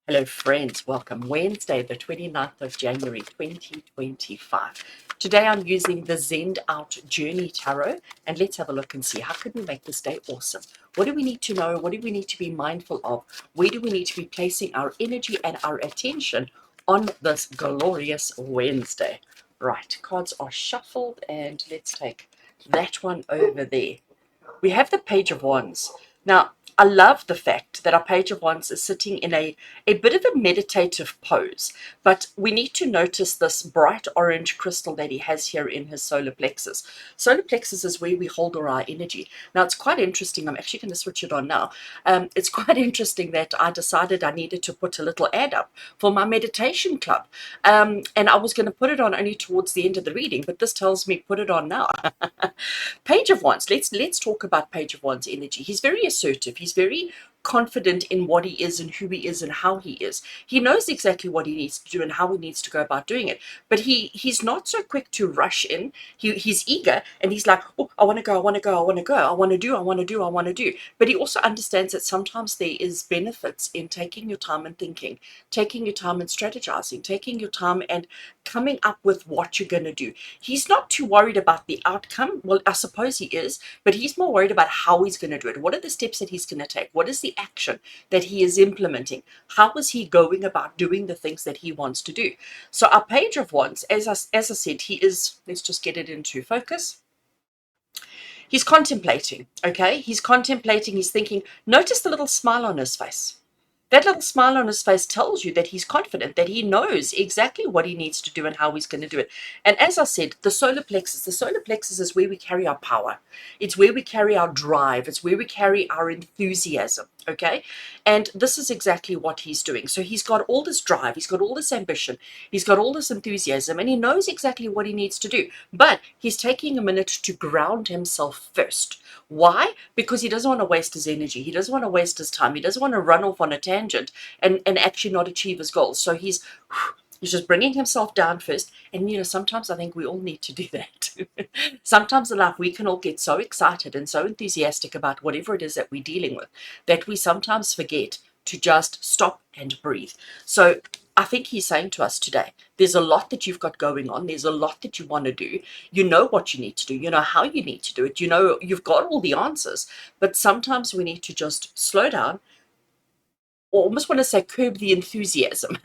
Hello friends, welcome. Wednesday, the 29th of January, 2025. Today I'm using the Zend Out Journey Tarot, and let's have a look and see how can we make this day awesome. What do we need to know? What do we need to be mindful of? Where do we need to be placing our energy and our attention on this glorious Wednesday? Right, cards are shuffled, and let's take that one over there. We have the Page of Wands. Now, I love the fact that our Page of Wands is sitting in a bit of a meditative pose, but we need to notice this bright orange crystal that he has here in his solar plexus. Solar plexus is where we hold all our energy. Now, it's quite interesting. I'm actually going to switch it on now. It's quite interesting that I decided I needed to put a little ad up for my meditation club. And I was going to put it on only towards the end of the reading, but this tells me put it on now. Page of Wands. Let's talk about Page of Wands energy. He's very assertive. He's very confident in what he is and who he is and how he is. He knows exactly what he needs to do and how he needs to go about doing it. But he's not so quick to rush in. He's eager and he's like, oh, I want to go, I want to go, I want to go, I want to do, I want to do, I want to do. But he also understands that sometimes there is benefits in taking your time and thinking, taking your time and strategizing, taking your time and coming up with what you're going to do. He's not too worried about the outcome. Well, I suppose he is, but he's more worried about how he's going to do it. What are the steps that he's going to take? What is the action that he is implementing? How is he going about doing the things that he wants to do? So our Page of Wands, as I said, he is, let's just get it into focus. He's contemplating, okay? He's contemplating, he's thinking. Notice the little smile on his face. That little smile on his face tells you that he's confident, that he knows exactly what he needs to do and how he's going to do it. And as I said, the solar plexus is where we carry our power. It's where we carry our drive. It's where we carry our enthusiasm, okay? And this is exactly what he's doing. So he's got all this drive, he's got all this ambition, he's got all this enthusiasm, and he knows exactly what he needs to do. But he's taking a minute to ground himself first. Why? Because he doesn't want to waste his energy. He doesn't want to waste his time. He doesn't want to run off on a tangent and actually not achieve his goals. So he's just bringing himself down first. And, sometimes I think we all need to do that. Sometimes in life we can all get so excited and so enthusiastic about whatever it is that we're dealing with that we sometimes forget to just stop and breathe. So I think he's saying to us today, there's a lot that you've got going on. There's a lot that you want to do. You know what you need to do. You know how you need to do it. You know you've got all the answers. But sometimes we need to just slow down, or almost want to say curb the enthusiasm.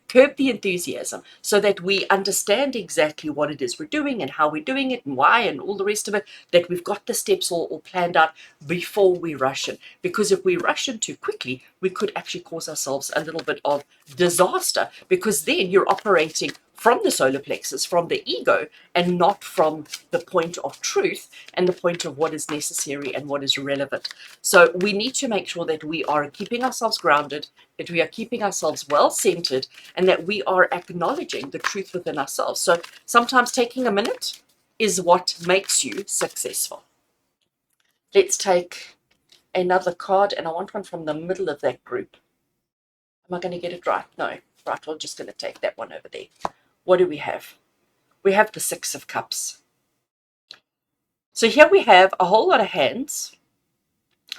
Curb the enthusiasm so that we understand exactly what it is we're doing and how we're doing it and why and all the rest of it, that we've got the steps all planned out before we rush in. Because if we rush in too quickly, we could actually cause ourselves a little bit of disaster, because then you're operating from the solar plexus, from the ego, and not from the point of truth and the point of what is necessary and what is relevant. So we need to make sure that we are keeping ourselves grounded, that we are keeping ourselves well centered, and that we are acknowledging the truth within ourselves. So sometimes taking a minute is what makes you successful. Let's take another card, and I want one from the middle of that group. Am I going to get it right? No. Right, we're just going to take that one over there. What do we have? We have the Six of Cups. So here we have a whole lot of hands,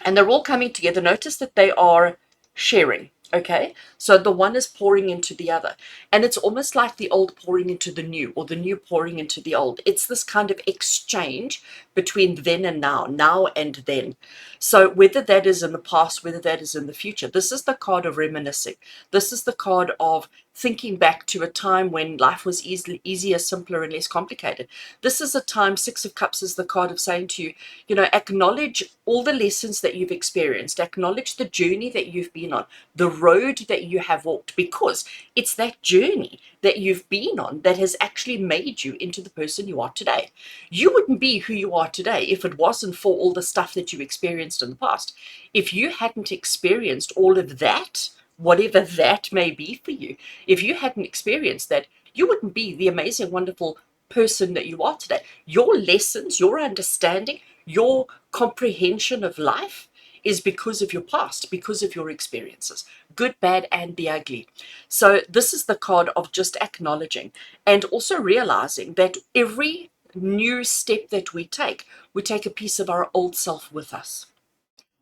and they're all coming together. Notice that they are sharing. Okay, so the one is pouring into the other, and it's almost like the old pouring into the new, or the new pouring into the old. It's this kind of exchange between then and now, now and then. So whether that is in the past, whether that is in the future, this is the card of reminiscing. This is the card of thinking back to a time when life was easier, simpler, and less complicated. This is a time, Six of Cups is the card of saying to you, acknowledge all the lessons that you've experienced, acknowledge the journey that you've been on, the road that you have walked, because it's that journey that you've been on that has actually made you into the person you are today. You wouldn't be who you are today if it wasn't for all the stuff that you experienced in the past. If you hadn't experienced all of that, whatever that may be for you, if you hadn't experienced that, you wouldn't be the amazing, wonderful person that you are today. Your lessons, your understanding, your comprehension of life is because of your past, because of your experiences, good, bad, and the ugly. So this is the card of just acknowledging and also realizing that every new step that we take a piece of our old self with us.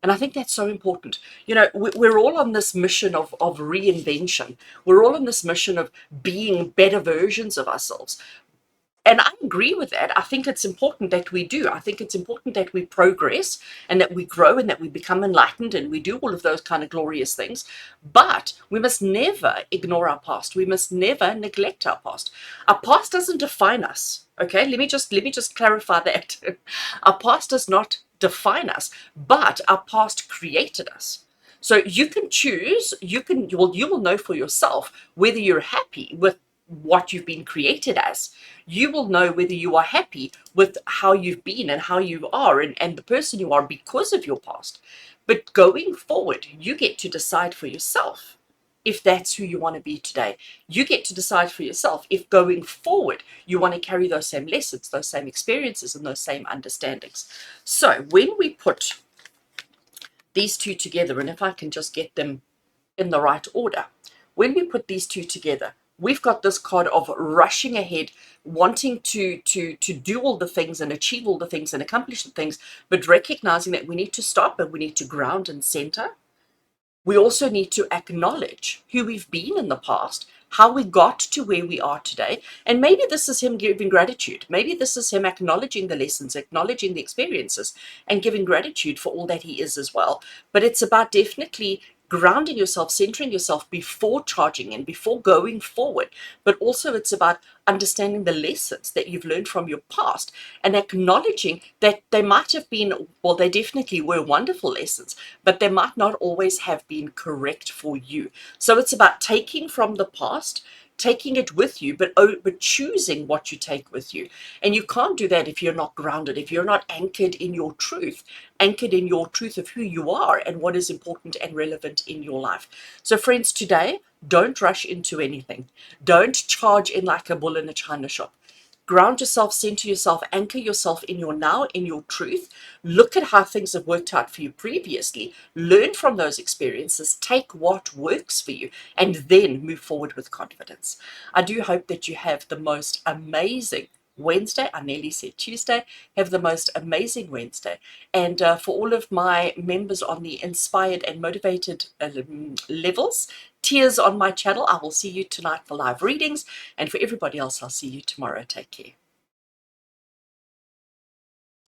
And I think that's so important. You know, we're all on this mission of reinvention. We're all on this mission of being better versions of ourselves. And I agree with that. I think it's important that we do. I think it's important that we progress and that we grow and that we become enlightened and we do all of those kind of glorious things. But we must never ignore our past. We must never neglect our past. Our past doesn't define us. Okay, let me just clarify that. Our past does not define us, but our past created us. So you can choose, you will know for yourself whether you're happy with what you've been created as. You will know whether you are happy with how you've been and how you are and the person you are because of your past. But going forward, you get to decide for yourself if that's who you want to be today. You get to decide for yourself if going forward you want to carry those same lessons, those same experiences, and those same understandings. So when we put these two together, and if I can just get them in the right order. When we put these two together, we've got this card of rushing ahead, wanting to do all the things and achieve all the things and accomplish the things, but recognizing that we need to stop and we need to ground and center. We also need to acknowledge who we've been in the past, how we got to where we are today. And maybe this is him giving gratitude. Maybe this is him acknowledging the lessons, acknowledging the experiences, and giving gratitude for all that he is as well. But it's about definitely grounding yourself, centering yourself before charging in, before going forward. But also it's about understanding the lessons that you've learned from your past and acknowledging that they might have been, well, they definitely were wonderful lessons, but they might not always have been correct for you. So it's about taking from the past, taking it with you, but choosing what you take with you. And you can't do that if you're not grounded, if you're not anchored in your truth of who you are and what is important and relevant in your life. So friends, today, don't rush into anything. Don't charge in like a bull in a china shop. Ground yourself, center yourself, anchor yourself in your now, in your truth. Look at how things have worked out for you previously. Learn from those experiences. Take what works for you and then move forward with confidence. I do hope that you have the most amazing Wednesday. I nearly said Tuesday. Have the most amazing Wednesday. And for all of my members on the inspired and motivated levels, tiers on my channel, I will see you tonight for live readings. And for everybody else, I'll see you tomorrow. Take care.